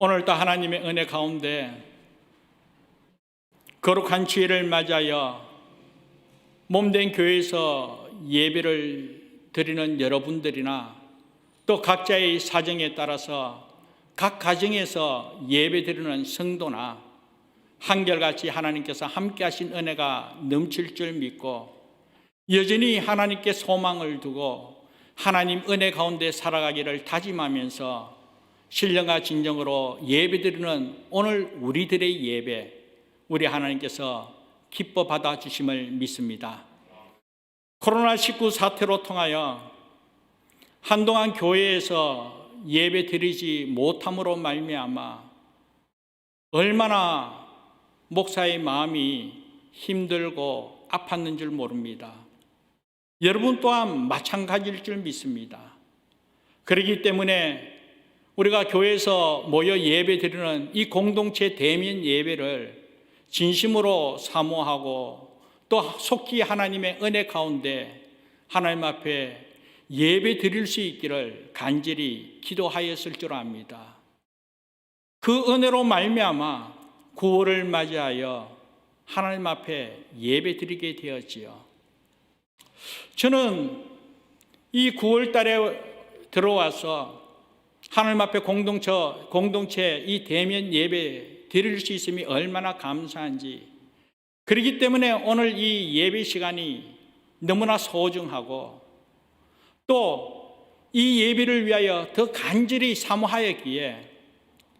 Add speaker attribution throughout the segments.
Speaker 1: 오늘도 하나님의 은혜 가운데 거룩한 주일을 맞이하여 몸된 교회에서 예배를 드리는 여러분들이나 또 각자의 사정에 따라서 각 가정에서 예배 드리는 성도나 한결같이 하나님께서 함께 하신 은혜가 넘칠 줄 믿고 여전히 하나님께 소망을 두고 하나님 은혜 가운데 살아가기를 다짐하면서 신령과 진정으로 예배 드리는 오늘 우리들의 예배, 우리 하나님께서 기뻐 받아주심을 믿습니다. 코로나19 사태로 통하여 한동안 교회에서 예배 드리지 못함으로 말미암아 얼마나 목사의 마음이 힘들고 아팠는 줄 모릅니다. 여러분 또한 마찬가지일 줄 믿습니다. 그렇기 때문에 우리가 교회에서 모여 예배 드리는 이 공동체 대면 예배를 진심으로 사모하고 또 속히 하나님의 은혜 가운데 하나님 앞에 예배 드릴 수 있기를 간절히 기도하였을 줄 압니다. 그 은혜로 말미암아 9월을 맞이하여 하나님 앞에 예배 드리게 되었지요. 저는 이 9월 달에 들어와서 하나님 앞에 공동체 이 대면 예배 드릴 수 있음이 얼마나 감사한지, 그렇기 때문에 오늘 이 예배 시간이 너무나 소중하고 또 이 예배를 위하여 더 간절히 사모하였기에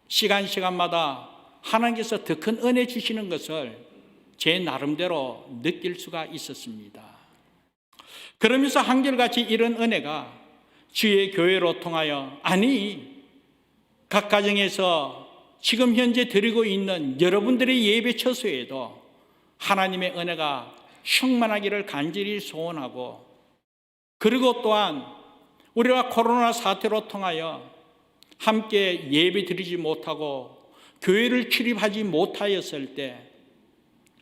Speaker 1: 시간마다 하나님께서 더 큰 은혜 주시는 것을 제 나름대로 느낄 수가 있었습니다. 그러면서 한결같이 이런 은혜가 주의 교회로 통하여, 아니 각 가정에서 지금 현재 드리고 있는 여러분들의 예배 처소에도 하나님의 은혜가 충만하기를 간절히 소원하고, 그리고 또한 우리가 코로나 사태로 통하여 함께 예배 드리지 못하고 교회를 출입하지 못하였을 때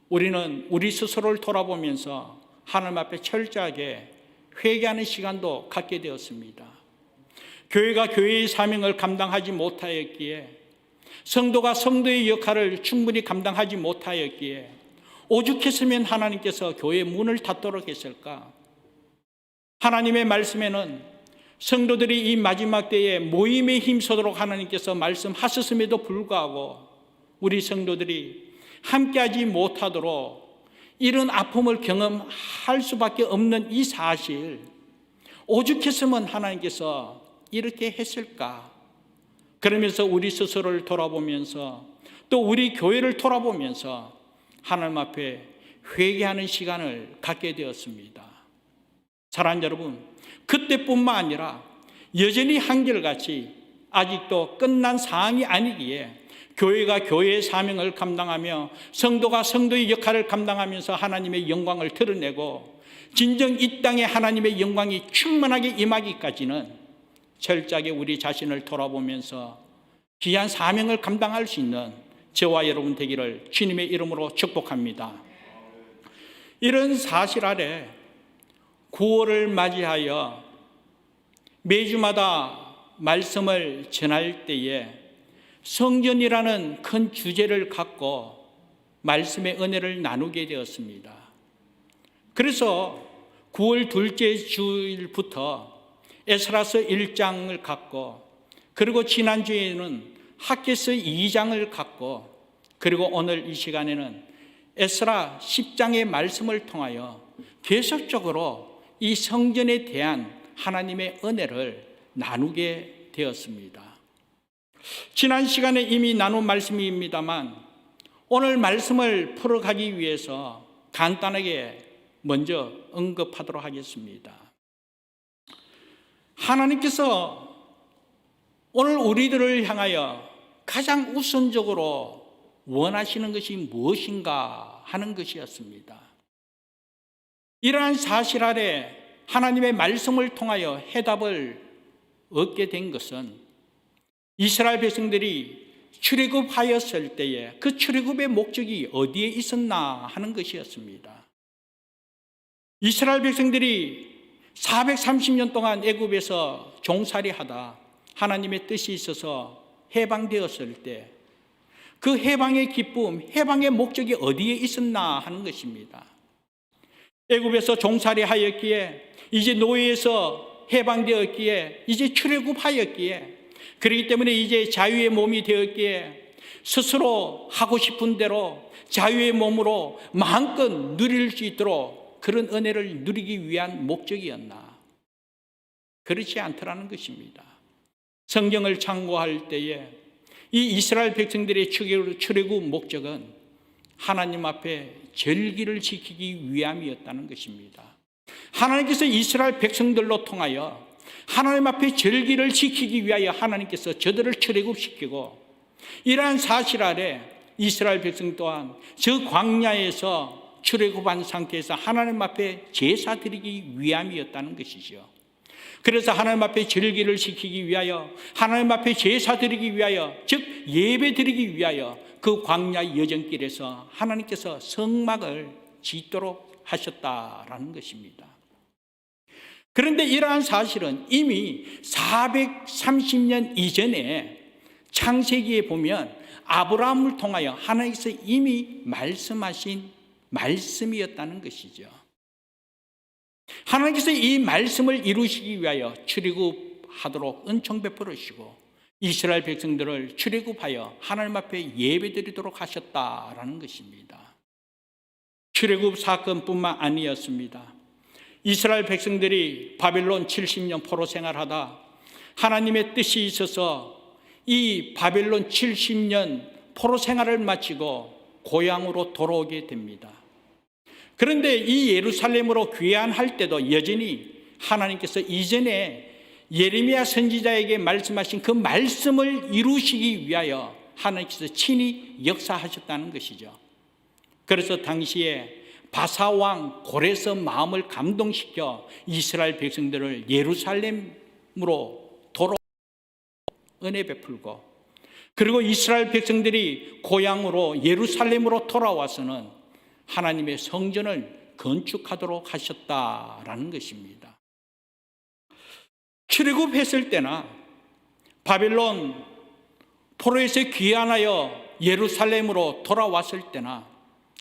Speaker 1: 우리는 우리 스스로를 돌아보면서 하나님 앞에 철저하게 회개하는 시간도 갖게 되었습니다. 교회가 교회의 사명을 감당하지 못하였기에, 성도가 성도의 역할을 충분히 감당하지 못하였기에 오죽했으면 하나님께서 교회의 문을 닫도록 했을까? 하나님의 말씀에는 성도들이 이 마지막 때에 모임에 힘쓰도록 하나님께서 말씀하셨음에도 불구하고 우리 성도들이 함께하지 못하도록 이런 아픔을 경험할 수밖에 없는 이 사실, 오죽했으면 하나님께서 이렇게 했을까? 그러면서 우리 스스로를 돌아보면서 또 우리 교회를 돌아보면서 하나님 앞에 회개하는 시간을 갖게 되었습니다. 사랑하는 여러분, 그때뿐만 아니라 여전히 한결같이 아직도 끝난 상황이 아니기에 교회가 교회의 사명을 감당하며 성도가 성도의 역할을 감당하면서 하나님의 영광을 드러내고 진정 이 땅에 하나님의 영광이 충만하게 임하기까지는 철저하게 우리 자신을 돌아보면서 귀한 사명을 감당할 수 있는 저와 여러분 되기를 주님의 이름으로 축복합니다. 이런 사실 아래 9월을 맞이하여 매주마다 말씀을 전할 때에 성전이라는 큰 주제를 갖고 말씀의 은혜를 나누게 되었습니다. 그래서 9월 둘째 주일부터 에스라서 1장을 갖고, 그리고 지난주에는 학개서 2장을 갖고, 그리고 오늘 이 시간에는 에스라 10장의 말씀을 통하여 계속적으로 이 성전에 대한 하나님의 은혜를 나누게 되었습니다. 지난 시간에 이미 나눈 말씀입니다만 오늘 말씀을 풀어가기 위해서 간단하게 먼저 언급하도록 하겠습니다. 하나님께서 오늘 우리들을 향하여 가장 우선적으로 원하시는 것이 무엇인가 하는 것이었습니다. 이러한 사실 아래 하나님의 말씀을 통하여 해답을 얻게 된 것은 이스라엘 백성들이 출애굽하였을 때에 그 출애굽의 목적이 어디에 있었나 하는 것이었습니다. 이스라엘 백성들이 430년 동안 애굽에서 종살이하다 하나님의 뜻이 있어서 해방되었을 때 그 해방의 기쁨, 해방의 목적이 어디에 있었나 하는 것입니다. 애굽에서 종살이 하였기에, 이제 노예에서 해방되었기에, 이제 출애굽하였기에, 그렇기 때문에 이제 자유의 몸이 되었기에 스스로 하고 싶은 대로 자유의 몸으로 마음껏 누릴 수 있도록 그런 은혜를 누리기 위한 목적이었나? 그렇지 않더라는 것입니다. 성경을 참고할 때에 이 이스라엘 백성들의 출애굽 목적은 하나님 앞에 절기를 지키기 위함이었다는 것입니다. 하나님께서 이스라엘 백성들로 통하여 하나님 앞에 절기를 지키기 위하여 하나님께서 저들을 출애굽시키고, 이러한 사실 아래 이스라엘 백성 또한 저 광야에서 출애굽한 상태에서 하나님 앞에 제사 드리기 위함이었다는 것이죠. 그래서 하나님 앞에 절기를 지키기 위하여, 하나님 앞에 제사 드리기 위하여, 즉 예배 드리기 위하여 그 광야 여정길에서 하나님께서 성막을 짓도록 하셨다라는 것입니다. 그런데 이러한 사실은 이미 430년 이전에 창세기에 보면 아브라함을 통하여 하나님께서 이미 말씀하신 말씀이었다는 것이죠. 하나님께서 이 말씀을 이루시기 위하여 출애굽하도록 은총 베풀으시고 이스라엘 백성들을 출애굽하여 하나님 앞에 예배드리도록 하셨다라는 것입니다. 출애굽 사건뿐만 아니었습니다. 이스라엘 백성들이 바벨론 70년 포로 생활하다 하나님의 뜻이 있어서 이 바벨론 70년 포로 생활을 마치고 고향으로 돌아오게 됩니다. 그런데 이 예루살렘으로 귀환할 때도 여전히 하나님께서 이전에 예레미야 선지자에게 말씀하신 그 말씀을 이루시기 위하여 하나님께서 친히 역사하셨다는 것이죠. 그래서 당시에 바사왕 고레스 마음을 감동시켜 이스라엘 백성들을 예루살렘으로 돌아 은혜 베풀고, 그리고 이스라엘 백성들이 고향으로 예루살렘으로 돌아와서는 하나님의 성전을 건축하도록 하셨다라는 것입니다. 출애굽했을 때나 바벨론 포로에서 귀환하여 예루살렘으로 돌아왔을 때나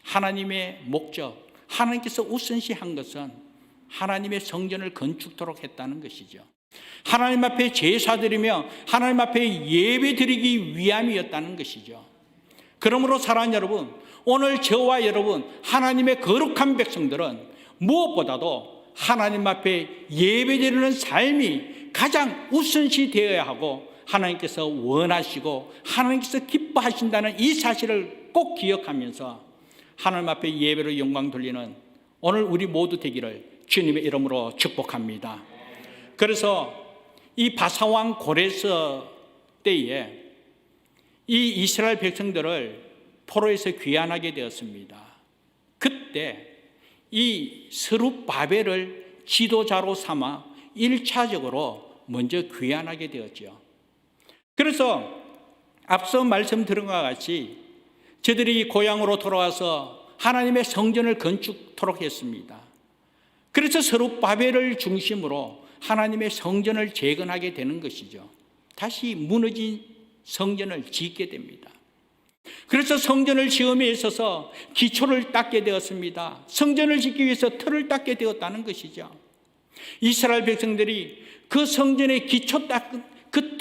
Speaker 1: 하나님의 목적, 하나님께서 우선시한 것은 하나님의 성전을 건축토록 했다는 것이죠. 하나님 앞에 제사드리며 하나님 앞에 예배드리기 위함이었다는 것이죠. 그러므로 사랑하는 여러분, 오늘 저와 여러분 하나님의 거룩한 백성들은 무엇보다도 하나님 앞에 예배드리는 삶이 가장 우선시 되어야 하고, 하나님께서 원하시고 하나님께서 기뻐하신다는 이 사실을 꼭 기억하면서 하나님 앞에 예배로 영광 돌리는 오늘 우리 모두 되기를 주님의 이름으로 축복합니다. 그래서 이 바사왕 고레스 때에 이 이스라엘 백성들을 포로에서 귀환하게 되었습니다. 그때 이 스룹바벨을 지도자로 삼아 1차적으로 먼저 귀환하게 되었죠. 그래서 앞서 말씀드린 것과 같이 저들이 고향으로 돌아와서 하나님의 성전을 건축토록 했습니다. 그래서 스룹바벨을 중심으로 하나님의 성전을 재건하게 되는 것이죠. 다시 무너진 성전을 짓게 됩니다. 그래서 성전을 지음에 있어서 기초를 닦게 되었습니다. 성전을 짓기 위해서 틀을 닦게 되었다는 것이죠. 이스라엘 백성들이 그 성전의 기초 닦은 그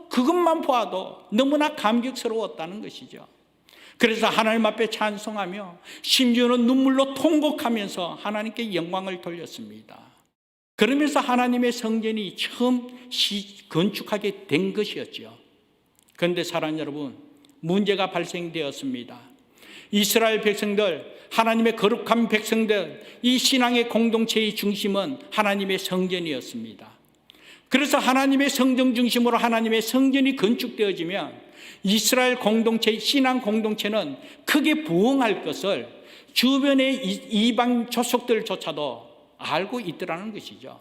Speaker 1: 그것만 보아도 너무나 감격스러웠다는 것이죠. 그래서 하나님 앞에 찬송하며 심지어는 눈물로 통곡하면서 하나님께 영광을 돌렸습니다. 그러면서 하나님의 성전이 처음 건축하게 된 것이었죠. 그런데 사랑하는 여러분, 문제가 발생되었습니다. 이스라엘 백성들, 하나님의 거룩한 백성들, 이 신앙의 공동체의 중심은 하나님의 성전이었습니다. 그래서 하나님의 성전 중심으로 하나님의 성전이 건축되어지면 이스라엘 공동체, 신앙 공동체는 크게 부흥할 것을 주변의 이방 족속들조차도 알고 있더라는 것이죠.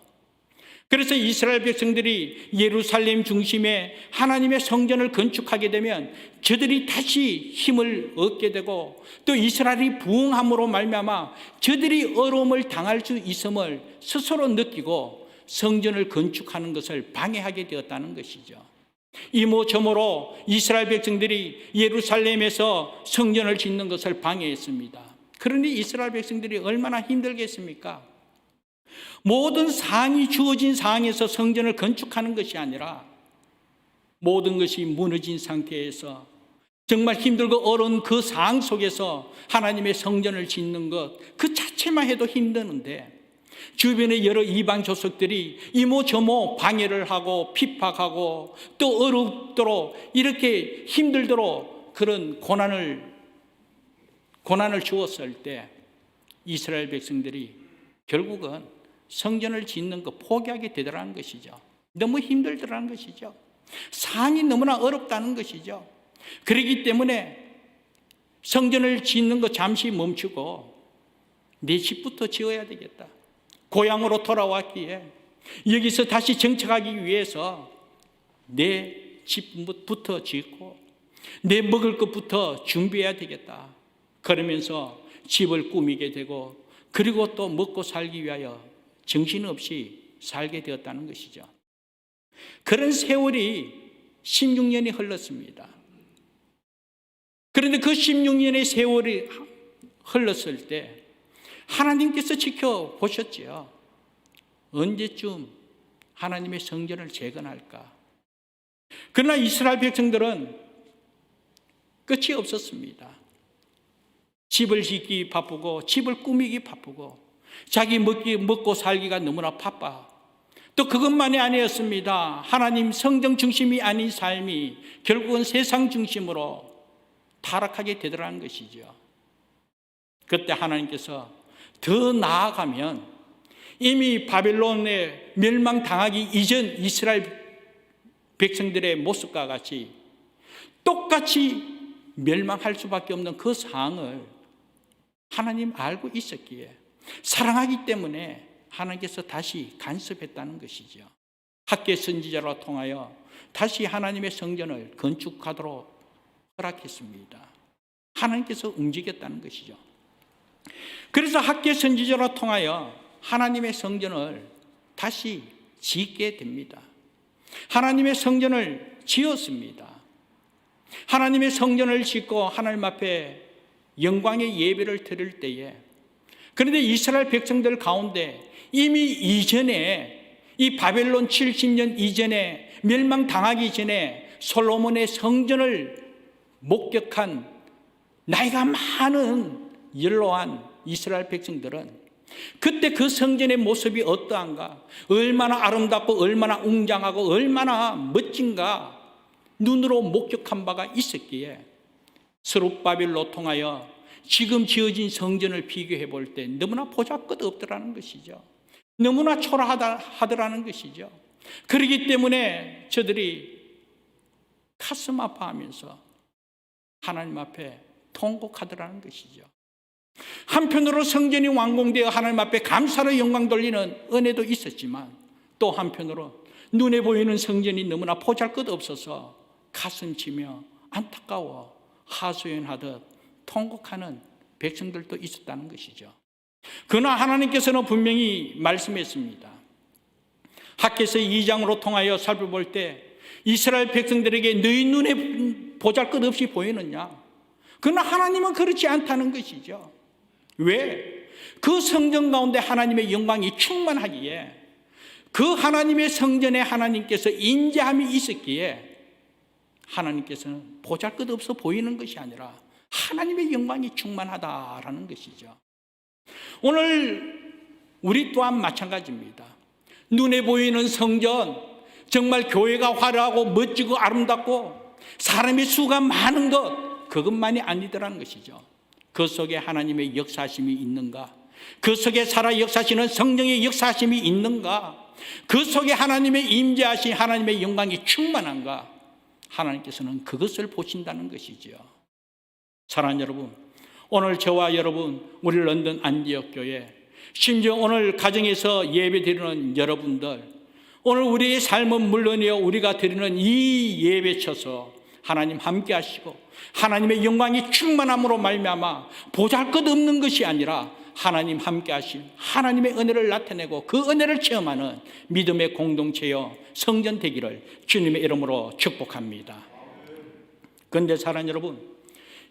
Speaker 1: 그래서 이스라엘 백성들이 예루살렘 중심에 하나님의 성전을 건축하게 되면 저들이 다시 힘을 얻게 되고, 또 이스라엘이 부흥함으로 말미암아 저들이 어려움을 당할 수 있음을 스스로 느끼고 성전을 건축하는 것을 방해하게 되었다는 것이죠. 이모저모로 이스라엘 백성들이 예루살렘에서 성전을 짓는 것을 방해했습니다. 그러니 이스라엘 백성들이 얼마나 힘들겠습니까? 모든 사항이 주어진 상황에서 성전을 건축하는 것이 아니라 모든 것이 무너진 상태에서 정말 힘들고 어려운 그 상황 속에서 하나님의 성전을 짓는 것, 그 자체만 해도 힘드는데 주변의 여러 이방 족속들이 이모저모 방해를 하고 핍박하고 또 어렵도록 이렇게 힘들도록 그런 고난을 주었을 때 이스라엘 백성들이 결국은 성전을 짓는 거 포기하게 되더라는 것이죠. 너무 힘들더라는 것이죠. 상황이 너무나 어렵다는 것이죠. 그렇기 때문에 성전을 짓는 거 잠시 멈추고 내 집부터 지어야 되겠다. 고향으로 돌아왔기에 여기서 다시 정착하기 위해서 내 집부터 짓고 내 먹을 것부터 준비해야 되겠다. 그러면서 집을 꾸미게 되고 그리고 또 먹고 살기 위하여 정신없이 살게 되었다는 것이죠. 그런 세월이 16년이 흘렀습니다. 그런데 그 16년의 세월이 흘렀을 때 하나님께서 지켜보셨지요. 언제쯤 하나님의 성전을 재건할까? 그러나 이스라엘 백성들은 끝이 없었습니다. 집을 짓기 바쁘고 집을 꾸미기 바쁘고 자기 먹고 살기가 너무나 바빠. 또 그것만이 아니었습니다. 하나님 성정 중심이 아닌 삶이 결국은 세상 중심으로 타락하게 되더라는 것이죠. 그때 하나님께서 더 나아가면 이미 바벨론에 멸망당하기 이전 이스라엘 백성들의 모습과 같이 똑같이 멸망할 수밖에 없는 그 상황을 하나님 알고 있었기에 사랑하기 때문에 하나님께서 다시 간섭했다는 것이죠. 학개 선지자로 통하여 다시 하나님의 성전을 건축하도록 허락했습니다. 하나님께서 움직였다는 것이죠. 그래서 학개 선지자로 통하여 하나님의 성전을 다시 짓게 됩니다. 하나님의 성전을 지었습니다. 하나님의 성전을 짓고 하나님 앞에 영광의 예배를 드릴 때에 그런데 이스라엘 백성들 가운데 이미 이전에 이 바벨론 70년 이전에 멸망당하기 전에 솔로몬의 성전을 목격한 나이가 많은 연로한 이스라엘 백성들은 그때 그 성전의 모습이 어떠한가, 얼마나 아름답고 얼마나 웅장하고 얼마나 멋진가 눈으로 목격한 바가 있었기에 스룹바벨로 통하여 지금 지어진 성전을 비교해 볼 때 너무나 보잘것없더라는 것이죠. 너무나 초라하더라는 것이죠. 그렇기 때문에 저들이 가슴 아파하면서 하나님 앞에 통곡하더라는 것이죠. 한편으로 성전이 완공되어 하나님 앞에 감사로 영광 돌리는 은혜도 있었지만 또 한편으로 눈에 보이는 성전이 너무나 보잘것없어서 가슴 치며 안타까워 하소연하듯 통곡하는 백성들도 있었다는 것이죠. 그러나 하나님께서는 분명히 말씀했습니다. 학개서 2장으로 통하여 살펴볼 때 이스라엘 백성들에게 너희 눈에 보잘것없이 보이느냐? 그러나 하나님은 그렇지 않다는 것이죠. 왜? 그 성전 가운데 하나님의 영광이 충만하기에 그 하나님의 성전에 하나님께서 인자함이 있었기에 하나님께서는 보잘것없어 보이는 것이 아니라 하나님의 영광이 충만하다라는 것이죠. 오늘 우리 또한 마찬가지입니다. 눈에 보이는 성전, 정말 교회가 화려하고 멋지고 아름답고 사람의 수가 많은 것, 그것만이 아니더라는 것이죠. 그 속에 하나님의 역사심이 있는가? 그 속에 살아 역사하시는 성령의 역사심이 있는가? 그 속에 하나님의 임재하신 하나님의 영광이 충만한가? 하나님께서는 그것을 보신다는 것이죠. 사랑하는 여러분, 오늘 저와 여러분, 우리 런던 안디옥 교회, 심지어 오늘 가정에서 예배드리는 여러분들, 오늘 우리의 삶은 물론이요 우리가 드리는 이 예배쳐서 하나님 함께 하시고 하나님의 영광이 충만함으로 말미암아 보잘것없는 것이 아니라 하나님 함께 하신 하나님의 은혜를 나타내고 그 은혜를 체험하는 믿음의 공동체여 성전 되기를 주님의 이름으로 축복합니다. 그런데 사랑하는 여러분,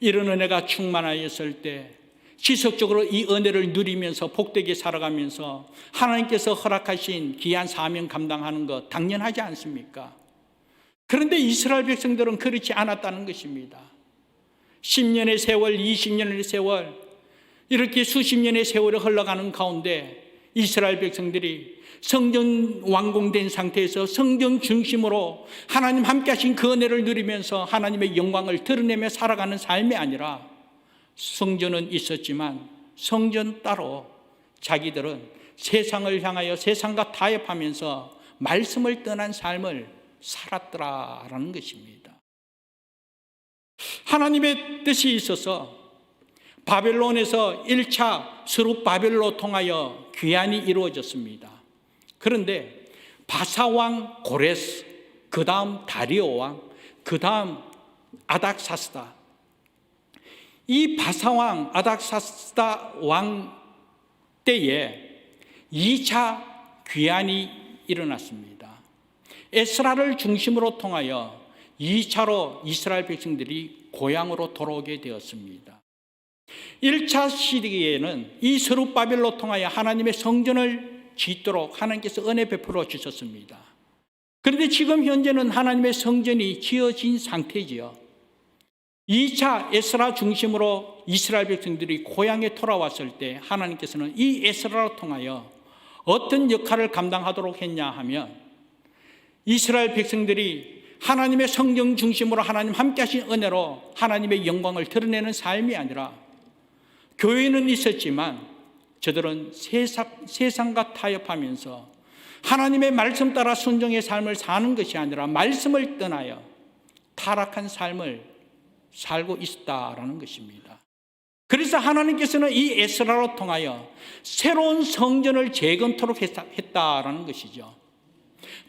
Speaker 1: 이런 은혜가 충만하였을 때 지속적으로 이 은혜를 누리면서 복되게 살아가면서 하나님께서 허락하신 귀한 사명 감당하는 것 당연하지 않습니까? 그런데 이스라엘 백성들은 그렇지 않았다는 것입니다. 10년의 세월, 20년의 세월, 이렇게 수십 년의 세월이 흘러가는 가운데 이스라엘 백성들이 성전 완공된 상태에서 성전 중심으로 하나님 함께 하신 그 은혜를 누리면서 하나님의 영광을 드러내며 살아가는 삶이 아니라 성전은 있었지만 성전 따로 자기들은 세상을 향하여 세상과 타협하면서 말씀을 떠난 삶을 살았더라라는 것입니다. 하나님의 뜻이 있어서 바벨론에서 1차 스룹바벨로 통하여 귀환이 이루어졌습니다. 그런데 바사왕 고레스, 그 다음 다리오 왕, 그 다음 아닥사스다, 이 바사왕 아닥사스다 왕 때에 2차 귀환이 일어났습니다. 에스라를 중심으로 통하여 2차로 이스라엘 백성들이 고향으로 돌아오게 되었습니다. 1차 시기에는 이 스룹바벨로 통하여 하나님의 성전을 짓도록 하나님께서 은혜 베풀어 주셨습니다. 그런데 지금 현재는 하나님의 성전이 지어진 상태지요. 2차 에스라 중심으로 이스라엘 백성들이 고향에 돌아왔을 때 하나님께서는 이 에스라를 통하여 어떤 역할을 감당하도록 했냐 하면 이스라엘 백성들이 하나님의 성경 중심으로 하나님 함께 하신 은혜로 하나님의 영광을 드러내는 삶이 아니라 교회는 있었지만 저들은 세상과 타협하면서 하나님의 말씀 따라 순종의 삶을 사는 것이 아니라 말씀을 떠나여 타락한 삶을 살고 있었다라는 것입니다. 그래서 하나님께서는 이 에스라로 통하여 새로운 성전을 재건토록 했다라는 것이죠.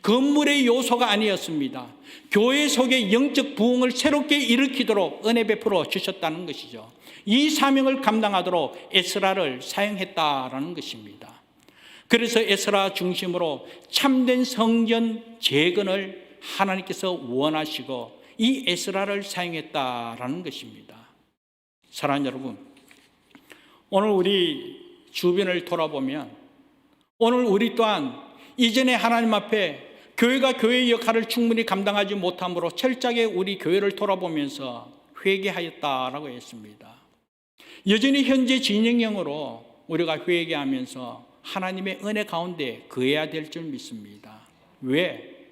Speaker 1: 건물의 요소가 아니었습니다. 교회 속의 영적 부흥을 새롭게 일으키도록 은혜 베풀어 주셨다는 것이죠. 이 사명을 감당하도록 에스라를 사용했다라는 것입니다. 그래서 에스라 중심으로 참된 성전 재건을 하나님께서 원하시고 이 에스라를 사용했다라는 것입니다. 사랑하는 여러분, 오늘 우리 주변을 돌아보면 오늘 우리 또한 이전에 하나님 앞에 교회가 교회의 역할을 충분히 감당하지 못함으로 철저하게 우리 교회를 돌아보면서 회개하였다라고 했습니다. 여전히 현재 진영형으로 우리가 회개하면서 하나님의 은혜 가운데 거해야 될 줄 믿습니다. 왜?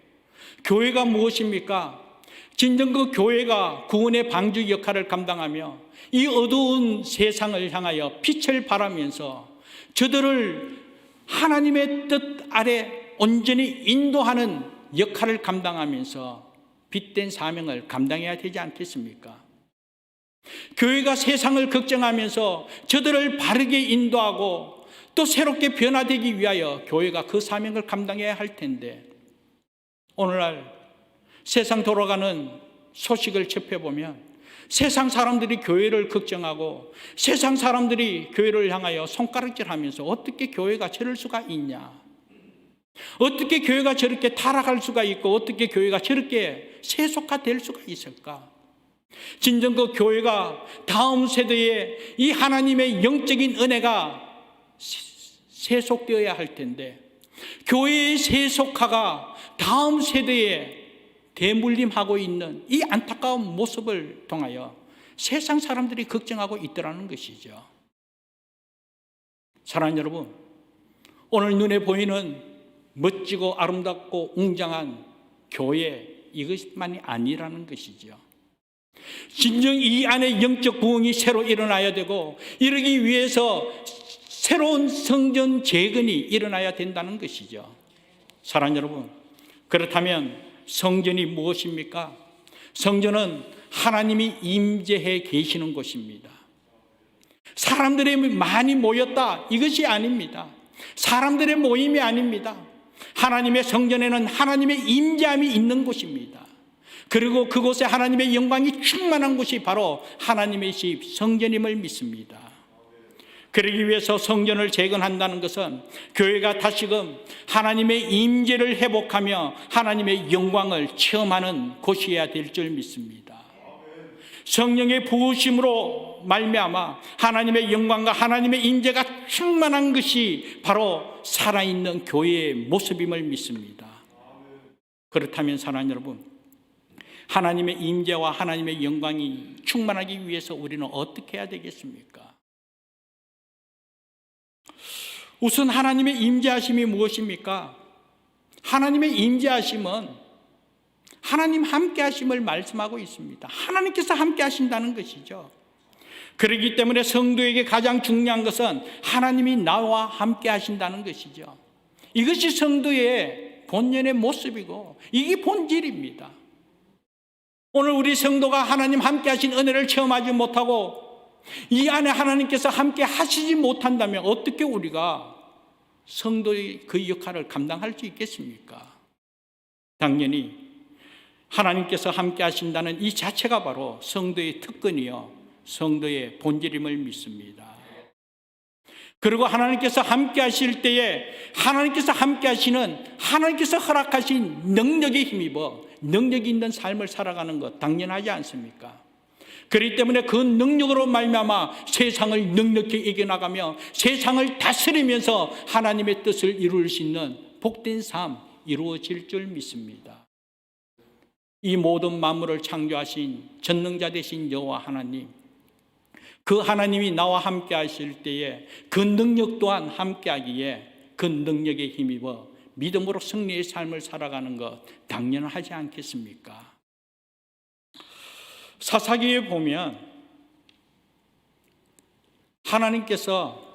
Speaker 1: 교회가 무엇입니까? 진정 그 교회가 구원의 방주 역할을 감당하며 이 어두운 세상을 향하여 빛을 발하면서 저들을 하나님의 뜻 아래 온전히 인도하는 역할을 감당하면서 빛된 사명을 감당해야 되지 않겠습니까? 교회가 세상을 걱정하면서 저들을 바르게 인도하고 또 새롭게 변화되기 위하여 교회가 그 사명을 감당해야 할 텐데 오늘날 세상 돌아가는 소식을 접해보면 세상 사람들이 교회를 걱정하고 세상 사람들이 교회를 향하여 손가락질하면서 어떻게 교회가 저럴 수가 있냐, 어떻게 교회가 저렇게 타락할 수가 있고 어떻게 교회가 저렇게 세속화될 수가 있을까? 진정 그 교회가 다음 세대에 이 하나님의 영적인 은혜가 세속되어야 할 텐데 교회의 세속화가 다음 세대에 대물림하고 있는 이 안타까운 모습을 통하여 세상 사람들이 걱정하고 있더라는 것이죠. 사랑하는 여러분, 오늘 눈에 보이는 멋지고 아름답고 웅장한 교회 이것만이 아니라는 것이죠. 진정 이 안에 영적 부흥이 새로 일어나야 되고 이러기 위해서 새로운 성전 재건이 일어나야 된다는 것이죠. 사랑하는 여러분, 그렇다면 성전이 무엇입니까? 성전은 하나님이 임재해 계시는 곳입니다. 사람들이 많이 모였다 이것이 아닙니다. 사람들의 모임이 아닙니다. 하나님의 성전에는 하나님의 임재함이 있는 곳입니다. 그리고 그곳에 하나님의 영광이 충만한 곳이 바로 하나님의 집 성전임을 믿습니다. 그러기 위해서 성전을 재건한다는 것은 교회가 다시금 하나님의 임재를 회복하며 하나님의 영광을 체험하는 곳이어야 될 줄 믿습니다. 성령의 부으심으로 말미암아 하나님의 영광과 하나님의 임재가 충만한 것이 바로 살아있는 교회의 모습임을 믿습니다. 그렇다면 사랑하는 여러분, 하나님의 임재와 하나님의 영광이 충만하기 위해서 우리는 어떻게 해야 되겠습니까? 우선 하나님의 임재하심이 무엇입니까? 하나님의 임재하심은 하나님 함께 하심을 말씀하고 있습니다. 하나님께서 함께 하신다는 것이죠. 그렇기 때문에 성도에게 가장 중요한 것은 하나님이 나와 함께 하신다는 것이죠. 이것이 성도의 본연의 모습이고 이게 본질입니다. 오늘 우리 성도가 하나님 함께 하신 은혜를 체험하지 못하고 이 안에 하나님께서 함께 하시지 못한다면 어떻게 우리가 성도의 그 역할을 감당할 수 있겠습니까? 당연히 하나님께서 함께 하신다는 이 자체가 바로 성도의 특권이요 성도의 본질임을 믿습니다. 그리고 하나님께서 함께 하실 때에 하나님께서 함께 하시는 하나님께서 허락하신 능력에 힘입어 능력이 있는 삶을 살아가는 것 당연하지 않습니까? 그렇기 때문에 그 능력으로 말미암아 세상을 능력히 이겨나가며 세상을 다스리면서 하나님의 뜻을 이룰 수 있는 복된 삶 이루어질 줄 믿습니다. 이 모든 만물을 창조하신 전능자 되신 여호와 하나님, 그 하나님이 나와 함께 하실 때에 그 능력 또한 함께 하기에 그 능력에 힘입어 믿음으로 승리의 삶을 살아가는 것 당연하지 않겠습니까? 사사기에 보면 하나님께서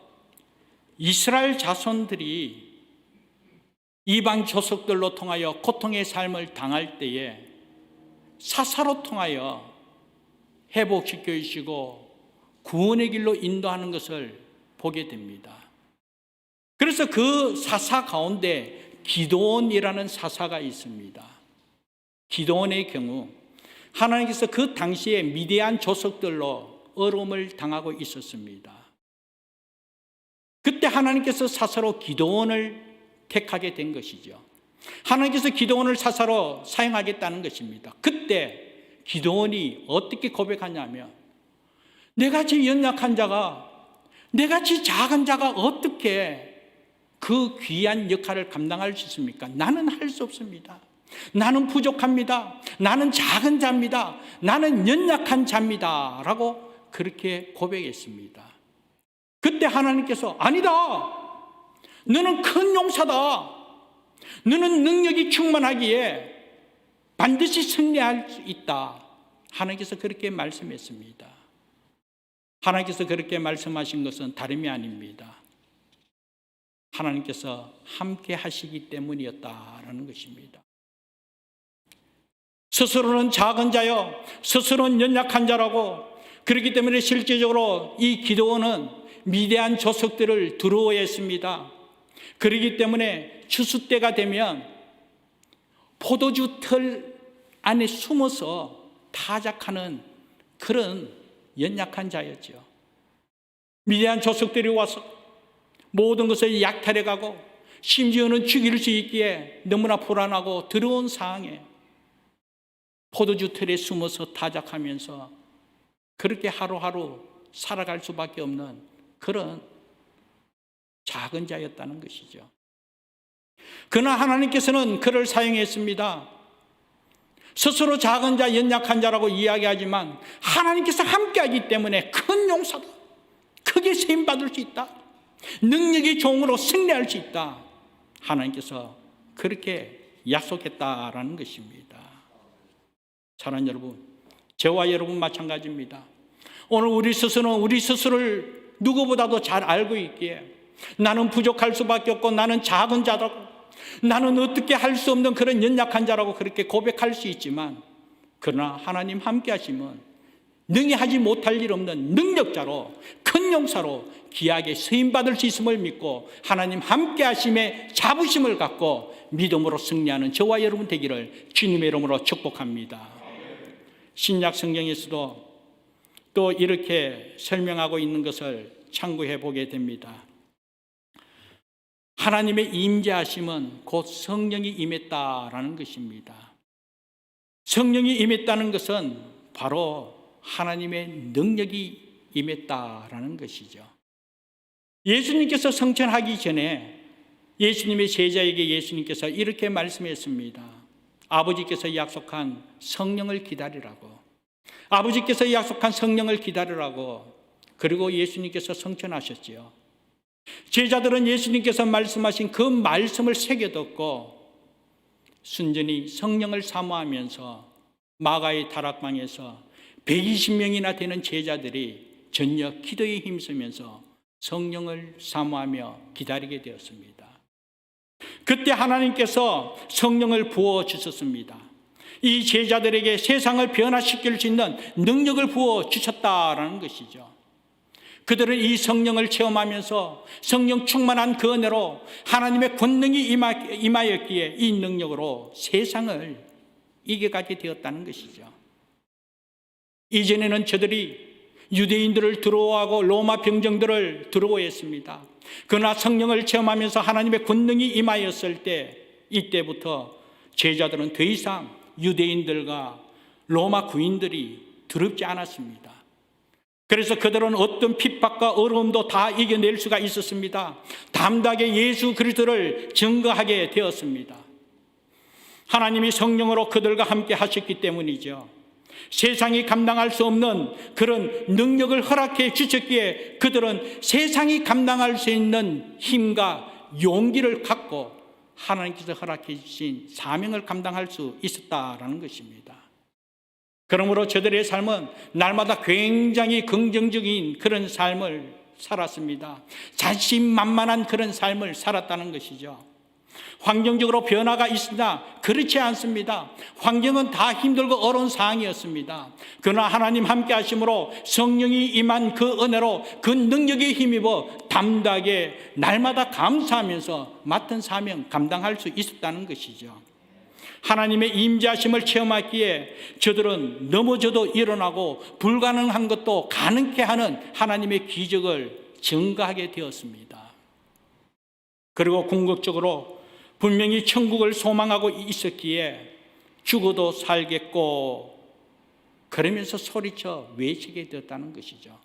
Speaker 1: 이스라엘 자손들이 이방 조석들로 통하여 고통의 삶을 당할 때에 사사로 통하여 회복시켜 주시고 구원의 길로 인도하는 것을 보게 됩니다. 그래서 그 사사 가운데 기드온이라는 사사가 있습니다. 기드온의 경우 하나님께서 그 당시에 미디안 조석들로 어려움을 당하고 있었습니다. 그때 하나님께서 사사로 기드온을 택하게 된 것이죠. 하나님께서 기드온을 사사로 사용하겠다는 것입니다. 그때 기드온이 어떻게 고백하냐면 내같이 연약한 자가 내같이 작은 자가 어떻게 그 귀한 역할을 감당할 수 있습니까? 나는 할 수 없습니다. 나는 부족합니다. 나는 작은 자입니다. 나는 연약한 자입니다. 라고 그렇게 고백했습니다. 그때 하나님께서 아니다. 너는 큰 용사다. 너는 능력이 충만하기에 반드시 승리할 수 있다. 하나님께서 그렇게 말씀했습니다. 하나님께서 그렇게 말씀하신 것은 다름이 아닙니다. 하나님께서 함께 하시기 때문이었다라는 것입니다. 스스로는 작은 자요, 스스로는 연약한 자라고 그렇기 때문에 실제적으로 이 기드온은 미디안 조석들을 두려워했습니다. 그렇기 때문에 추수 때가 되면 포도주 틀 안에 숨어서 타작하는 그런 연약한 자였죠. 미디안 조석들이 와서 모든 것을 약탈해가고 심지어는 죽일 수 있기에 너무나 불안하고 두려운 상황에 포도주 틀에 숨어서 타작하면서 그렇게 하루하루 살아갈 수밖에 없는 그런 작은 자였다는 것이죠. 그러나 하나님께서는 그를 사용했습니다. 스스로 작은 자, 연약한 자라고 이야기하지만 하나님께서 함께하기 때문에 큰 용사다. 크게 세임받을 수 있다. 능력의 종으로 승리할 수 있다. 하나님께서 그렇게 약속했다라는 것입니다. 사랑하는 여러분, 저와 여러분 마찬가지입니다. 오늘 우리 스스로는 우리 스스로를 누구보다도 잘 알고 있기에 나는 부족할 수밖에 없고 나는 작은 자라고 나는 어떻게 할 수 없는 그런 연약한 자라고 그렇게 고백할 수 있지만 그러나 하나님 함께 하시면 능히 하지 못할 일 없는 능력자로 큰 용사로 귀하게 쓰임받을 수 있음을 믿고 하나님 함께 하심의 자부심을 갖고 믿음으로 승리하는 저와 여러분 되기를 주님의 이름으로 축복합니다. 신약 성경에서도 또 이렇게 설명하고 있는 것을 참고해 보게 됩니다. 하나님의 임재하심은 곧 성령이 임했다라는 것입니다. 성령이 임했다는 것은 바로 하나님의 능력이 임했다라는 것이죠. 예수님께서 성천하기 전에 예수님의 제자에게 예수님께서 이렇게 말씀했습니다. 아버지께서 약속한 성령을 기다리라고. 아버지께서 약속한 성령을 기다리라고. 그리고 예수님께서 성천하셨지요. 제자들은 예수님께서 말씀하신 그 말씀을 새겨듣고 순전히 성령을 사모하면서 마가의 다락방에서 120명이나 되는 제자들이 전력 기도에 힘쓰면서 성령을 사모하며 기다리게 되었습니다. 그때 하나님께서 성령을 부어주셨습니다. 이 제자들에게 세상을 변화시킬 수 있는 능력을 부어주셨다라는 것이죠. 그들은 이 성령을 체험하면서 성령 충만한 그 은혜로 하나님의 권능이 임하였기에 이 능력으로 세상을 이겨가게 되었다는 것이죠. 이전에는 저들이 유대인들을 두려워하고 로마 병정들을 두려워했습니다. 그러나 성령을 체험하면서 하나님의 권능이 임하였을 때 이때부터 제자들은 더 이상 유대인들과 로마 군인들이 두렵지 않았습니다. 그래서 그들은 어떤 핍박과 어려움도 다 이겨낼 수가 있었습니다. 담대하게 예수 그리스도를 증거하게 되었습니다. 하나님이 성령으로 그들과 함께 하셨기 때문이죠. 세상이 감당할 수 없는 그런 능력을 허락해 주셨기에 그들은 세상이 감당할 수 있는 힘과 용기를 갖고 하나님께서 허락해 주신 사명을 감당할 수 있었다라는 것입니다. 그러므로 저들의 삶은 날마다 굉장히 긍정적인 그런 삶을 살았습니다. 자신만만한 그런 삶을 살았다는 것이죠. 환경적으로 변화가 있으나 그렇지 않습니다. 환경은 다 힘들고 어려운 상황이었습니다. 그러나 하나님 함께 하심으로 성령이 임한 그 은혜로 그 능력에 힘입어 담대하게 날마다 감사하면서 맡은 사명 감당할 수 있었다는 것이죠. 하나님의 임재하심을 체험하기에 저들은 넘어져도 일어나고 불가능한 것도 가능케 하는 하나님의 기적을 증거하게 되었습니다. 그리고 궁극적으로 분명히 천국을 소망하고 있었기에 죽어도 살겠고 그러면서 소리쳐 외치게 되었다는 것이죠.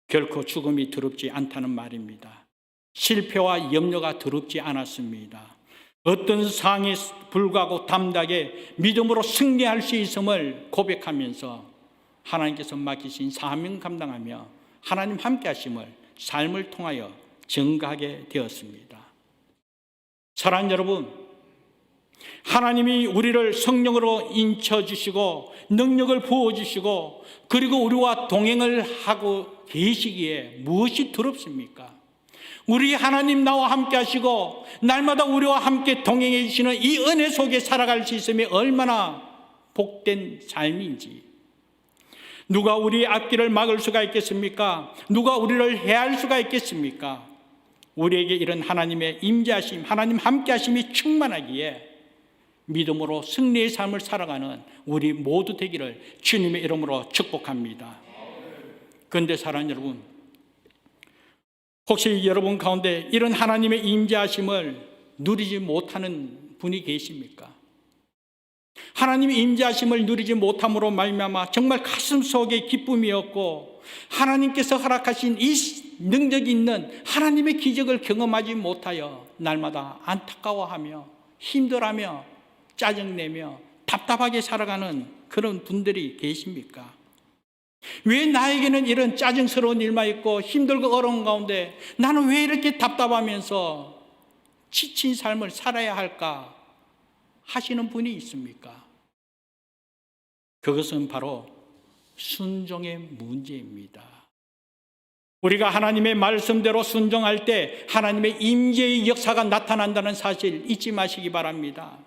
Speaker 1: 결코 죽음이 두렵지 않다는 말입니다. 실패와 염려가 두렵지 않았습니다. 어떤 상황에 불구하고 담대하게 믿음으로 승리할 수 있음을 고백하면서 하나님께서 맡기신 사명 감당하며 하나님 함께 하심을 삶을 통하여 증거하게 되었습니다. 사랑하는 여러분, 하나님이 우리를 성령으로 인쳐주시고 능력을 부어주시고 그리고 우리와 동행을 하고 계시기에 무엇이 두렵습니까? 우리 하나님 나와 함께 하시고 날마다 우리와 함께 동행해 주시는 이 은혜 속에 살아갈 수 있음이 얼마나 복된 삶인지. 누가 우리의 앞길을 막을 수가 있겠습니까? 누가 우리를 해할 수가 있겠습니까? 우리에게 이런 하나님의 임재하심, 하나님 함께 하심이 충만하기에 믿음으로 승리의 삶을 살아가는 우리 모두 되기를 주님의 이름으로 축복합니다. 그런데 사랑하는 여러분, 혹시 여러분 가운데 이런 하나님의 임재하심을 누리지 못하는 분이 계십니까? 하나님의 임재하심을 누리지 못함으로 말미암아 정말 가슴속에 기쁨이 없고 하나님께서 허락하신 이 능력이 있는 하나님의 기적을 경험하지 못하여 날마다 안타까워하며 힘들어하며 짜증내며 답답하게 살아가는 그런 분들이 계십니까? 왜 나에게는 이런 짜증스러운 일만 있고 힘들고 어려운 가운데 나는 왜 이렇게 답답하면서 지친 삶을 살아야 할까 하시는 분이 있습니까? 그것은 바로 순종의 문제입니다. 우리가 하나님의 말씀대로 순종할 때 하나님의 임재의 역사가 나타난다는 사실 잊지 마시기 바랍니다.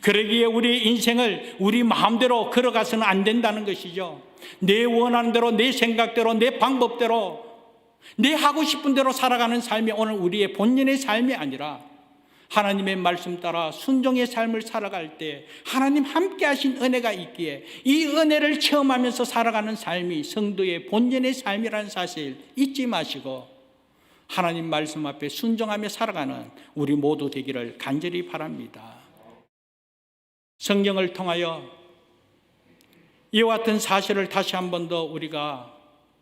Speaker 1: 그러기에 우리의 인생을 우리 마음대로 걸어가서는 안 된다는 것이죠. 내 원하는 대로, 내 생각대로, 내 방법대로, 내 하고 싶은 대로 살아가는 삶이 오늘 우리의 본연의 삶이 아니라 하나님의 말씀 따라 순종의 삶을 살아갈 때 하나님 함께 하신 은혜가 있기에 이 은혜를 체험하면서 살아가는 삶이 성도의 본연의 삶이라는 사실 잊지 마시고 하나님 말씀 앞에 순종하며 살아가는 우리 모두 되기를 간절히 바랍니다. 성경을 통하여 이와 같은 사실을 다시 한 번 더 우리가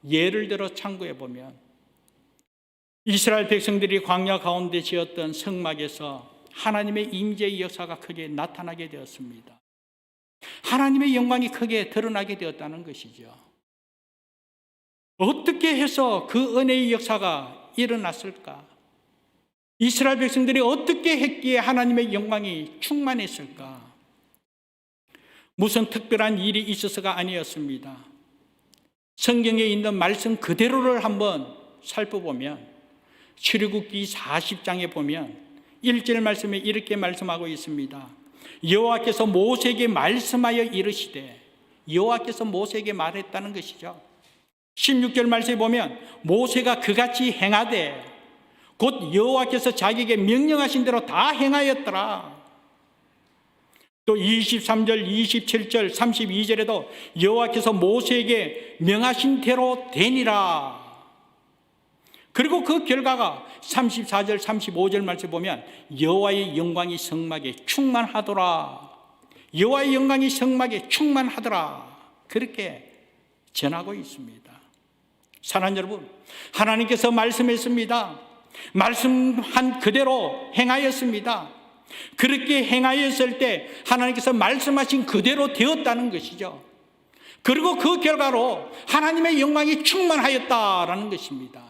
Speaker 1: 예를 들어 참고해 보면 이스라엘 백성들이 광야 가운데 지었던 성막에서 하나님의 임재의 역사가 크게 나타나게 되었습니다. 하나님의 영광이 크게 드러나게 되었다는 것이죠. 어떻게 해서 그 은혜의 역사가 일어났을까? 이스라엘 백성들이 어떻게 했기에 하나님의 영광이 충만했을까? 무슨 특별한 일이 있어서가 아니었습니다. 성경에 있는 말씀 그대로를 한번 살펴보면 출애굽기 40장에 보면 1절 말씀에 이렇게 말씀하고 있습니다. 여호와께서 모세에게 말씀하여 이르시되, 여호와께서 모세에게 말했다는 것이죠. 16절 말씀에 보면 모세가 그같이 행하되 곧 여호와께서 자기에게 명령하신 대로 다 행하였더라. 또 23절, 27절, 32절에도 여호와께서 모세에게 명하신 대로 되니라. 그리고 그 결과가 34절, 35절 말씀에 보면 여호와의 영광이 성막에 충만하더라. 여호와의 영광이 성막에 충만하더라. 그렇게 전하고 있습니다. 사랑하는 여러분, 하나님께서 말씀했습니다. 말씀한 그대로 행하였습니다. 그렇게 행하였을 때 하나님께서 말씀하신 그대로 되었다는 것이죠. 그리고 그 결과로 하나님의 영광이 충만하였다라는 것입니다.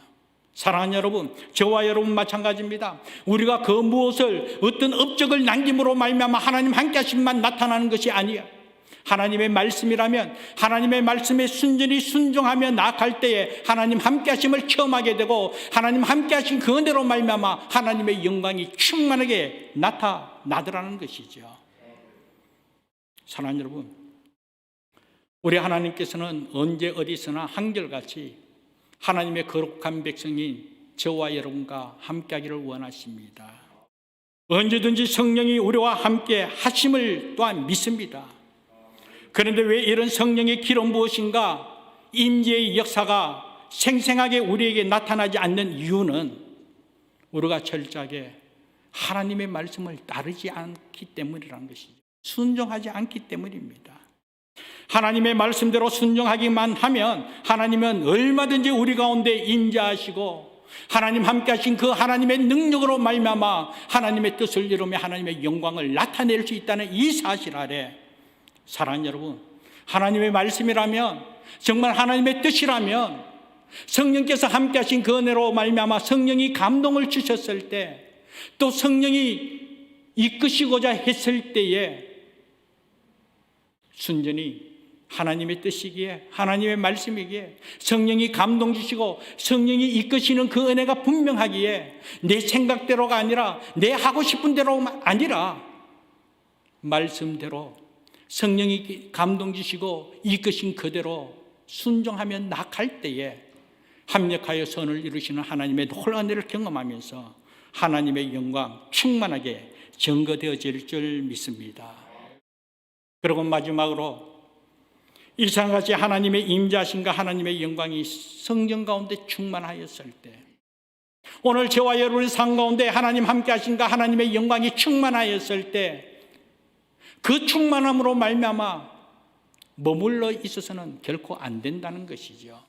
Speaker 1: 사랑하는 여러분, 저와 여러분 마찬가지입니다. 우리가 그 무엇을 어떤 업적을 남김으로 말미암아 하나님 함께 하심만 나타나는 것이 아니에요. 하나님의 말씀이라면 하나님의 말씀에 순전히 순종하며 나아갈 때에 하나님 함께 하심을 체험하게 되고 하나님 함께 하신 그 은혜로 말미암아 하나님의 영광이 충만하게 나타나더라는 것이죠. 사랑하는 여러분, 우리 하나님께서는 언제 어디서나 한결같이 하나님의 거룩한 백성인 저와 여러분과 함께하기를 원하십니다. 언제든지 성령이 우리와 함께 하심을 또한 믿습니다. 그런데 왜 이런 성령의 길은 무엇인가? 임재의 역사가 생생하게 우리에게 나타나지 않는 이유는 우리가 철저하게 하나님의 말씀을 따르지 않기 때문이라는 것이죠. 순종하지 않기 때문입니다. 하나님의 말씀대로 순종하기만 하면 하나님은 얼마든지 우리 가운데 임재하시고 하나님 함께 하신 그 하나님의 능력으로 말미암아 하나님의 뜻을 이루며 하나님의 영광을 나타낼 수 있다는 이 사실 아래 사랑하는 여러분, 하나님의 말씀이라면 정말 하나님의 뜻이라면 성령께서 함께 하신 그 은혜로 말미암아 성령이 감동을 주셨을 때 또 성령이 이끄시고자 했을 때에 순전히 하나님의 뜻이기에 하나님의 말씀이기에 성령이 감동 주시고 성령이 이끄시는 그 은혜가 분명하기에 내 생각대로가 아니라 내 하고 싶은 대로가 아니라 말씀대로 성령이 감동 주시고 이끄신 그대로 순종하며 나갈 때에 합력하여 선을 이루시는 하나님의 놀라운 은혜를 경험하면서 하나님의 영광 충만하게 증거되어질 줄 믿습니다. 그리고 마지막으로 이상같이 하나님의 임재하심과 하나님의 영광이 성경 가운데 충만하였을 때 오늘 저와 여러분의 삶 가운데 하나님 함께 하심과 하나님의 영광이 충만하였을 때 그 충만함으로 말미암아 머물러 있어서는 결코 안 된다는 것이죠.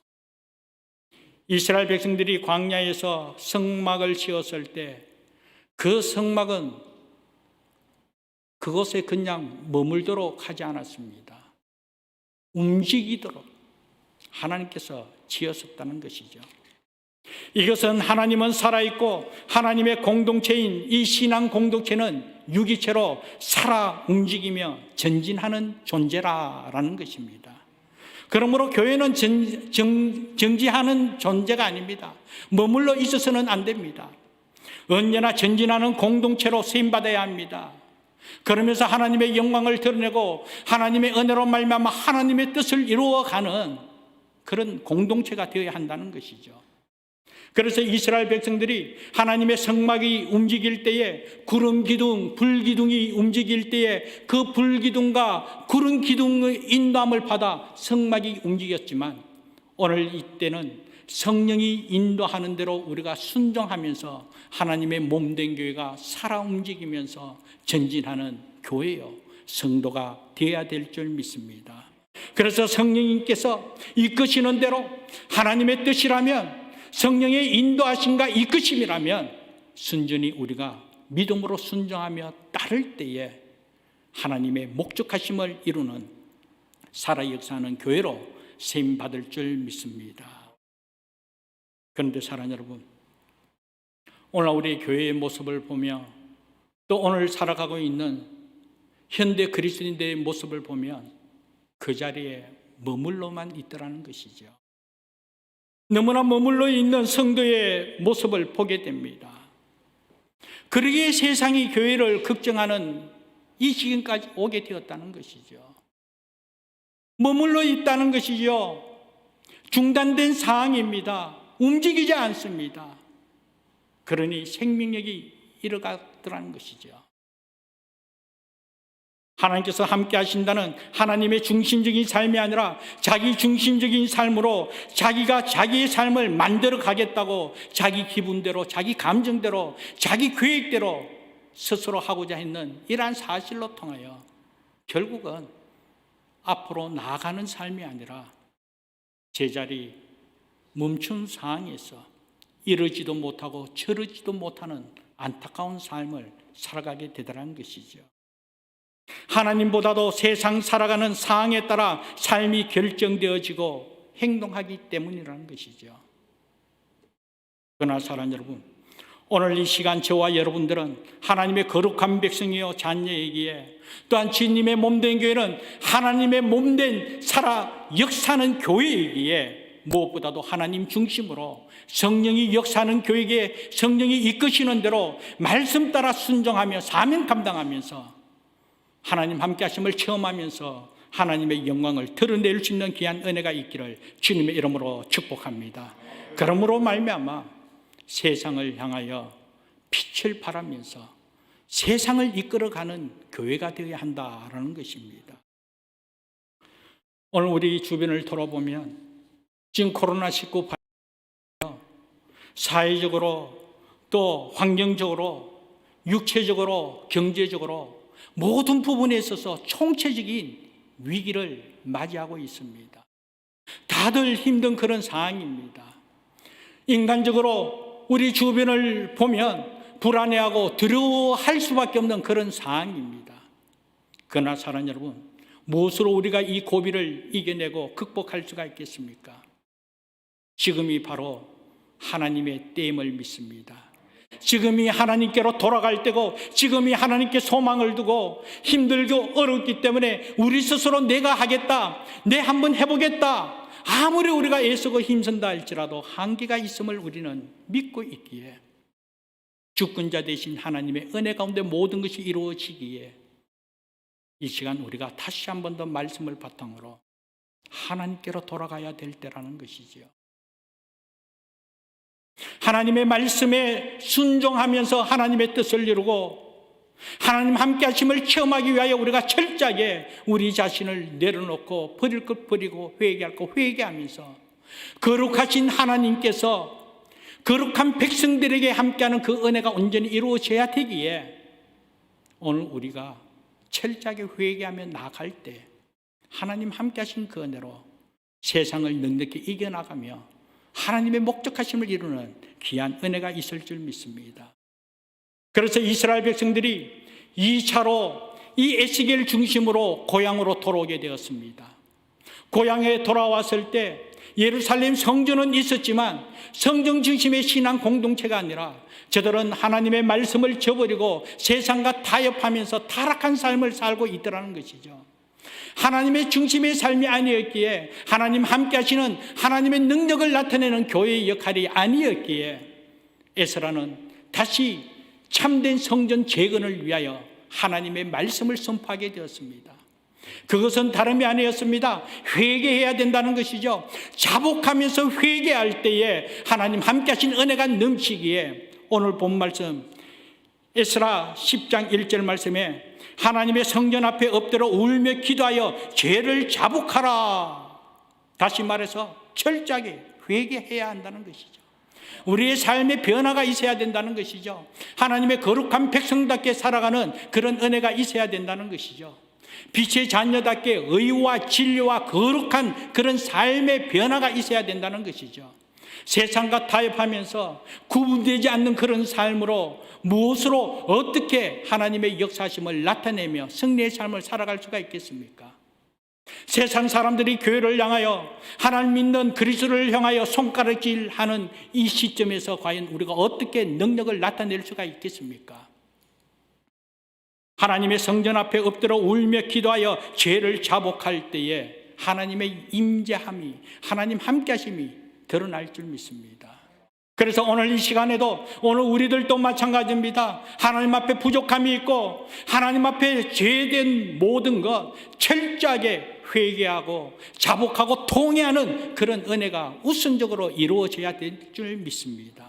Speaker 1: 이스라엘 백성들이 광야에서 성막을 지었을 때 그 성막은 그곳에 그냥 머물도록 하지 않았습니다. 움직이도록 하나님께서 지었었다는 것이죠. 이것은 하나님은 살아있고 하나님의 공동체인 이 신앙 공동체는 유기체로 살아 움직이며 전진하는 존재라는 것입니다. 그러므로 교회는 정지하는 존재가 아닙니다. 머물러 있어서는 안 됩니다. 언제나 전진하는 공동체로 쓰임받아야 합니다. 그러면서 하나님의 영광을 드러내고 하나님의 은혜로 말미암아 하나님의 뜻을 이루어가는 그런 공동체가 되어야 한다는 것이죠. 그래서 이스라엘 백성들이 하나님의 성막이 움직일 때에 구름 기둥, 불 기둥이 움직일 때에 그 불 기둥과 구름 기둥의 인도함을 받아 성막이 움직였지만 오늘 이때는 성령이 인도하는 대로 우리가 순종하면서 하나님의 몸된 교회가 살아 움직이면서 전진하는 교회요, 성도가 되어야 될 줄 믿습니다. 그래서 성령님께서 이끄시는 대로 하나님의 뜻이라면, 성령의 인도하심과 이끄심이라면 순전히 우리가 믿음으로 순종하며 따를 때에 하나님의 목적하심을 이루는 살아 역사하는 교회로 세임받을 줄 믿습니다. 그런데 사랑하는 여러분, 오늘 우리 교회의 모습을 보며 또 오늘 살아가고 있는 현대 그리스도인들의 모습을 보면 그 자리에 머물러만 있더라는 것이죠. 너무나 머물러 있는 성도의 모습을 보게 됩니다. 그러기에 세상이 교회를 걱정하는 이 시간까지 오게 되었다는 것이죠. 머물러 있다는 것이죠. 중단된 상황입니다. 움직이지 않습니다. 그러니 생명력이 잃어가더라는 것이죠. 하나님께서 함께 하신다는 하나님의 중심적인 삶이 아니라 자기 중심적인 삶으로 자기가 자기의 삶을 만들어 가겠다고 자기 기분대로, 자기 감정대로, 자기 계획대로 스스로 하고자 했는 이러한 사실로 통하여 결국은 앞으로 나아가는 삶이 아니라 제자리 멈춘 상황에서 이르지도 못하고 저르지도 못하는 안타까운 삶을 살아가게 되더라는 것이죠. 하나님보다도 세상 살아가는 상황에 따라 삶이 결정되어지고 행동하기 때문이라는 것이죠. 그러나 사랑하는 여러분, 오늘 이 시간 저와 여러분들은 하나님의 거룩한 백성이요 자녀이기에, 또한 주님의 몸된 교회는 하나님의 몸된 살아 역사하는 교회이기에 무엇보다도 하나님 중심으로 성령이 역사하는 교회에 성령이 이끄시는 대로 말씀 따라 순종하며 사명 감당하면서 하나님 함께 하심을 체험하면서 하나님의 영광을 드러낼 수 있는 귀한 은혜가 있기를 주님의 이름으로 축복합니다. 그러므로 말미암아 세상을 향하여 빛을 발하면서 세상을 이끌어가는 교회가 되어야 한다라는 것입니다. 오늘 우리 주변을 돌아보면 지금 코로나19 사회적으로 또 환경적으로 육체적으로 경제적으로 모든 부분에 있어서 총체적인 위기를 맞이하고 있습니다. 다들 힘든 그런 상황입니다. 인간적으로 우리 주변을 보면 불안해하고 두려워할 수밖에 없는 그런 상황입니다. 그러나 사랑하는 여러분, 무엇으로 우리가 이 고비를 이겨내고 극복할 수가 있겠습니까? 지금이 바로 하나님의 때임을 믿습니다. 지금이 하나님께로 돌아갈 때고, 지금이 하나님께 소망을 두고 힘들고 어렵기 때문에 우리 스스로 내가 하겠다, 내 한번 해보겠다, 아무리 우리가 애쓰고 힘쓴다 할지라도 한계가 있음을 우리는 믿고 있기에, 주권자 되신 하나님의 은혜 가운데 모든 것이 이루어지기에 이 시간 우리가 다시 한 번 더 말씀을 바탕으로 하나님께로 돌아가야 될 때라는 것이지요. 하나님의 말씀에 순종하면서 하나님의 뜻을 이루고 하나님 함께 하심을 체험하기 위하여 우리가 철저하게 우리 자신을 내려놓고 버릴 것 버리고 회개할 것 회개하면서 거룩하신 하나님께서 거룩한 백성들에게 함께하는 그 은혜가 온전히 이루어져야 되기에 오늘 우리가 철저하게 회개하며 나아갈 때 하나님 함께 하신 그 은혜로 세상을 넉넉히 이겨나가며 하나님의 목적하심을 이루는 귀한 은혜가 있을 줄 믿습니다. 그래서 이스라엘 백성들이 2차로 이 에스겔 중심으로 고향으로 돌아오게 되었습니다. 고향에 돌아왔을 때 예루살렘 성전은 있었지만 성전 중심의 신앙 공동체가 아니라 저들은 하나님의 말씀을 저버리고 세상과 타협하면서 타락한 삶을 살고 있더라는 것이죠. 하나님의 중심의 삶이 아니었기에, 하나님 함께 하시는 하나님의 능력을 나타내는 교회의 역할이 아니었기에 에스라는 다시 참된 성전 재건을 위하여 하나님의 말씀을 선포하게 되었습니다. 그것은 다름이 아니었습니다. 회개해야 된다는 것이죠. 자복하면서 회개할 때에 하나님 함께 하신 은혜가 넘치기에 오늘 본 말씀 에스라 10장 1절 말씀에 하나님의 성전 앞에 엎드려 울며 기도하여 죄를 자복하라. 다시 말해서 철저하게 회개해야 한다는 것이죠. 우리의 삶의 변화가 있어야 된다는 것이죠. 하나님의 거룩한 백성답게 살아가는 그런 은혜가 있어야 된다는 것이죠. 빛의 자녀답게 의와 진리와 거룩한 그런 삶의 변화가 있어야 된다는 것이죠. 세상과 타협하면서 구분되지 않는 그런 삶으로 무엇으로 어떻게 하나님의 역사심을 나타내며 승리의 삶을 살아갈 수가 있겠습니까? 세상 사람들이 교회를 향하여 하나님 믿는 그리스도를 향하여 손가락질하는 이 시점에서 과연 우리가 어떻게 능력을 나타낼 수가 있겠습니까? 하나님의 성전 앞에 엎드려 울며 기도하여 죄를 자복할 때에 하나님의 임재함이, 하나님 함께하심이 드러날 줄 믿습니다. 그래서 오늘 이 시간에도 오늘 우리들도 마찬가지입니다. 하나님 앞에 부족함이 있고 하나님 앞에 죄된 모든 것 철저하게 회개하고 자복하고 통회하는 그런 은혜가 우선적으로 이루어져야 될 줄 믿습니다.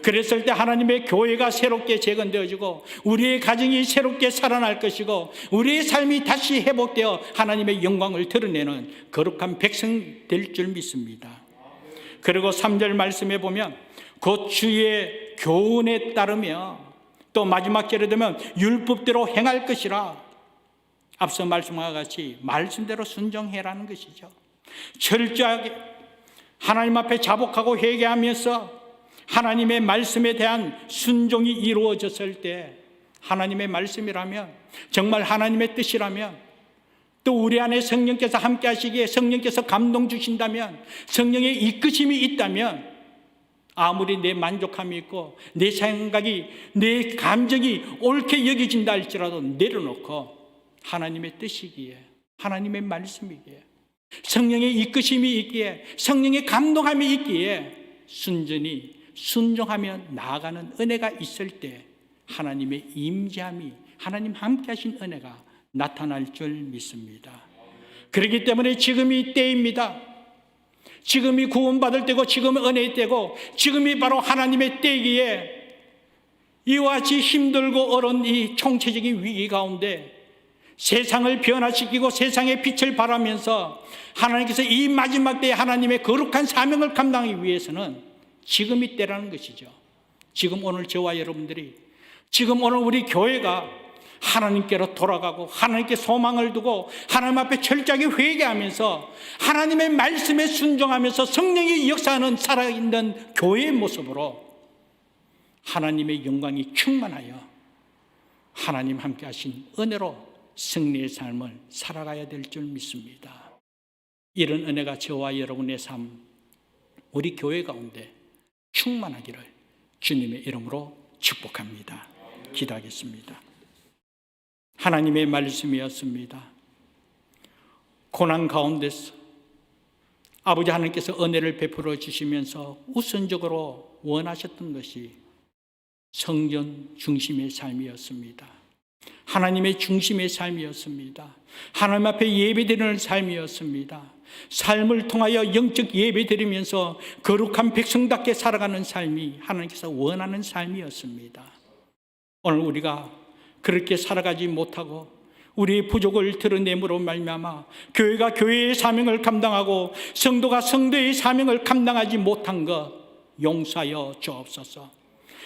Speaker 1: 그랬을 때 하나님의 교회가 새롭게 재건되어지고 우리의 가정이 새롭게 살아날 것이고 우리의 삶이 다시 회복되어 하나님의 영광을 드러내는 거룩한 백성 될 줄 믿습니다. 그리고 3절 말씀에 보면 곧 주의 교훈에 따르며 또 마지막 절에 되면 율법대로 행할 것이라. 앞서 말씀과 같이 말씀대로 순종해라는 것이죠. 철저하게 하나님 앞에 자복하고 회개하면서 하나님의 말씀에 대한 순종이 이루어졌을 때 하나님의 말씀이라면 정말 하나님의 뜻이라면 또 우리 안에 성령께서 함께 하시기에 성령께서 감동 주신다면 성령의 이끄심이 있다면 아무리 내 만족함이 있고 내 생각이 내 감정이 옳게 여겨진다 할지라도 내려놓고 하나님의 뜻이기에 하나님의 말씀이기에 성령의 이끄심이 있기에 성령의 감동함이 있기에 순전히 순종하며 나아가는 은혜가 있을 때 하나님의 임재함이 하나님 함께 하신 은혜가 나타날 줄 믿습니다. 그렇기 때문에 지금이 때입니다. 지금이 구원받을 때고 지금이 은혜의 때고 지금이 바로 하나님의 때이기에 이와 같이 힘들고 어려운 이 총체적인 위기 가운데 세상을 변화시키고 세상의 빛을 발하면서 하나님께서 이 마지막 때에 하나님의 거룩한 사명을 감당하기 위해서는 지금이 때라는 것이죠. 지금 오늘 저와 여러분들이 지금 오늘 우리 교회가 하나님께로 돌아가고 하나님께 소망을 두고 하나님 앞에 철저하게 회개하면서 하나님의 말씀에 순종하면서 성령이 역사하는 살아있는 교회의 모습으로 하나님의 영광이 충만하여 하나님 함께 하신 은혜로 승리의 삶을 살아가야 될 줄 믿습니다. 이런 은혜가 저와 여러분의 삶, 우리 교회 가운데 충만하기를 주님의 이름으로 축복합니다. 기도하겠습니다. 하나님의 말씀이었습니다. 고난 가운데서 아버지 하나님께서 은혜를 베풀어 주시면서 우선적으로 원하셨던 것이 성전 중심의 삶이었습니다. 하나님의 중심의 삶이었습니다. 하나님 앞에 예배드리는 삶이었습니다. 삶을 통하여 영적 예배드리면서 거룩한 백성답게 살아가는 삶이 하나님께서 원하는 삶이었습니다. 오늘 우리가 그렇게 살아가지 못하고 우리의 부족을 드러냄으로 말미암아 교회가 교회의 사명을 감당하고 성도가 성도의 사명을 감당하지 못한 것 용서하여 주옵소서.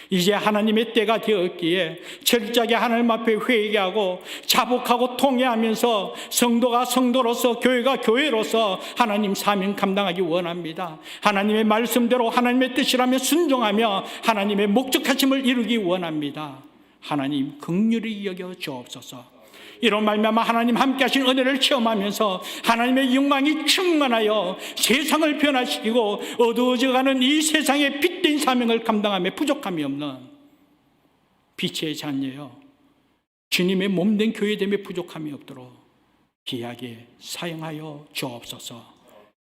Speaker 1: 이제 하나님의 때가 되었기에 철저하게 하나님 앞에 회개하고 자복하고 통회하면서 성도가 성도로서 교회가 교회로서 하나님 사명 감당하기 원합니다. 하나님의 말씀대로 하나님의 뜻이라며 순종하며 하나님의 목적하심을 이루기 원합니다. 하나님 긍휼히 여겨 주옵소서. 이런 말미암아 하나님 함께 하신 은혜를 체험하면서 하나님의 영광이 충만하여 세상을 변화시키고 어두워져가는 이 세상의 빛된 사명을 감당하며 부족함이 없는 빛의 자녀여 주님의 몸된 교회됨에 부족함이 없도록 귀하게 사용하여 주옵소서.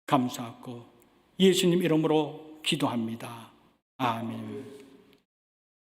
Speaker 1: 감사하고 예수님 이름으로 기도합니다. 아멘.